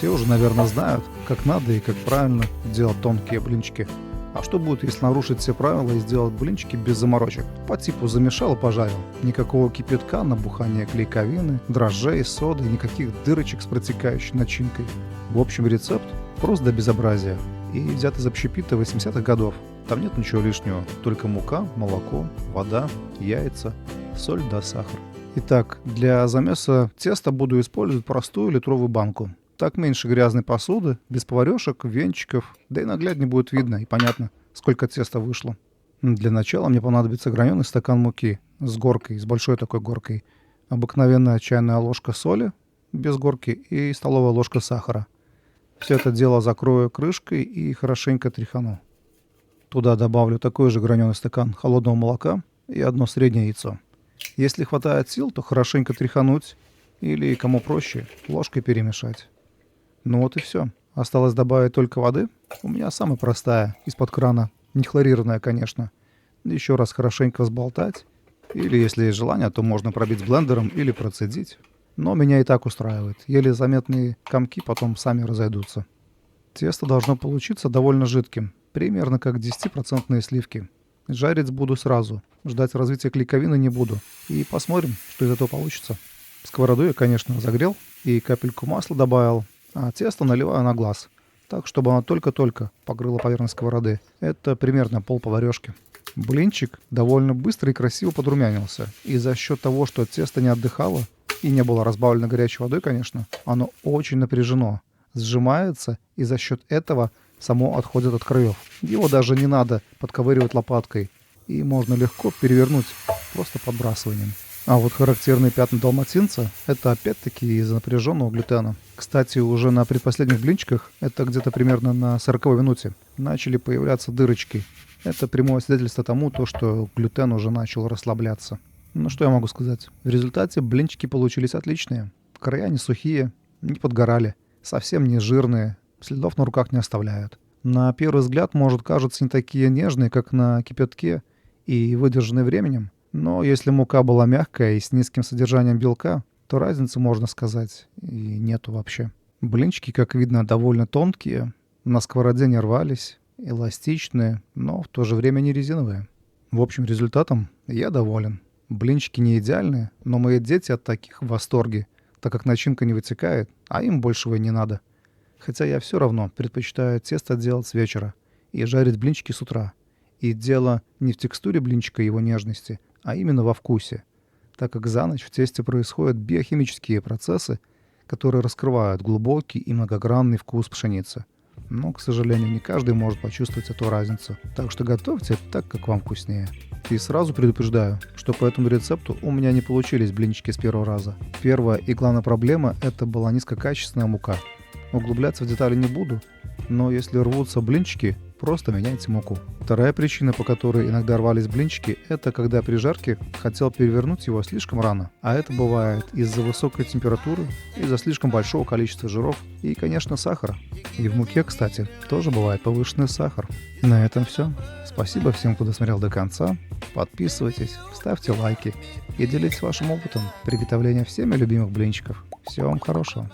Все уже, наверное, знают, как надо и как правильно делать тонкие блинчики. А что будет, если нарушить все правила и сделать блинчики без заморочек? По типу замешал и пожарил. Никакого кипятка, набухания клейковины, дрожжей, соды, никаких дырочек с протекающей начинкой. В общем, рецепт прост до безобразия и взят из общепита 80-х годов. Там нет ничего лишнего, только мука, молоко, вода, яйца, соль да сахар. Итак, для замеса теста буду использовать простую литровую банку. Так меньше грязной посуды, без поварешек, венчиков, да и нагляднее будет видно и понятно, сколько теста вышло. Для начала мне понадобится граненый стакан муки с горкой, с большой такой горкой, обыкновенная чайная ложка соли без горки и столовая ложка сахара. Все это дело закрою крышкой и хорошенько тряхану. Туда добавлю такой же граненый стакан холодного молока и одно среднее яйцо. Если хватает сил, то хорошенько тряхануть или, кому проще, ложкой перемешать. Ну вот и все. Осталось добавить только воды. У меня самая простая, из-под крана. Не хлорированная, конечно. Еще раз хорошенько взболтать. Или, если есть желание, то можно пробить с блендером или процедить. Но меня и так устраивает. Еле заметные комки потом сами разойдутся. Тесто должно получиться довольно жидким. Примерно как 10% сливки. Жарить буду сразу. Ждать развития клейковины не буду. И посмотрим, что из этого получится. Сковороду я, конечно, разогрел. И капельку масла добавил. А тесто наливаю на глаз. Так, чтобы оно только-только покрыло поверхность сковороды. Это примерно пол-поварешки. Блинчик довольно быстро и красиво подрумянился. И за счет того, что тесто не отдыхало и не было разбавлено горячей водой, конечно, оно очень напряжено. Сжимается, и за счет этого само отходит от краев. Его даже не надо подковыривать лопаткой. И можно легко перевернуть просто подбрасыванием. А вот характерные пятна далматинца – это опять-таки из-за напряженного глютена. Кстати, уже на предпоследних блинчиках, это где-то примерно на 40-й минуте, начали появляться дырочки. Это прямое свидетельство тому, что глютен уже начал расслабляться. Ну что я могу сказать? В результате блинчики получились отличные. Края не сухие, не подгорали, совсем не жирные, следов на руках не оставляют. На первый взгляд, может, кажутся не такие нежные, как на кипятке и выдержанные временем. Но если мука была мягкая и с низким содержанием белка, то разницы, можно сказать, и нету вообще. Блинчики, как видно, довольно тонкие, на сковороде не рвались, эластичные, но в то же время не резиновые. В общем, результатом я доволен. Блинчики не идеальные, но мои дети от таких в восторге, так как начинка не вытекает, а им большего и не надо. Хотя я все равно предпочитаю тесто делать с вечера и жарить блинчики с утра. И дело не в текстуре блинчика и его нежности, а именно во вкусе, так как за ночь в тесте происходят биохимические процессы, которые раскрывают глубокий и многогранный вкус пшеницы. Но, к сожалению, не каждый может почувствовать эту разницу, так что готовьте так, как вам вкуснее. И сразу предупреждаю, что по этому рецепту у меня не получились блинчики с первого раза. Первая и главная проблема – это была низкокачественная мука. Углубляться в детали не буду, но если рвутся блинчики, просто меняйте муку. Вторая причина, по которой иногда рвались блинчики, это когда при жарке хотел перевернуть его слишком рано. А это бывает из-за высокой температуры, из-за слишком большого количества жиров и, конечно, сахара. И в муке, кстати, тоже бывает повышенный сахар. На этом все. Спасибо всем, кто досмотрел до конца. Подписывайтесь, ставьте лайки и делитесь вашим опытом приготовления всеми любимых блинчиков. Всего вам хорошего.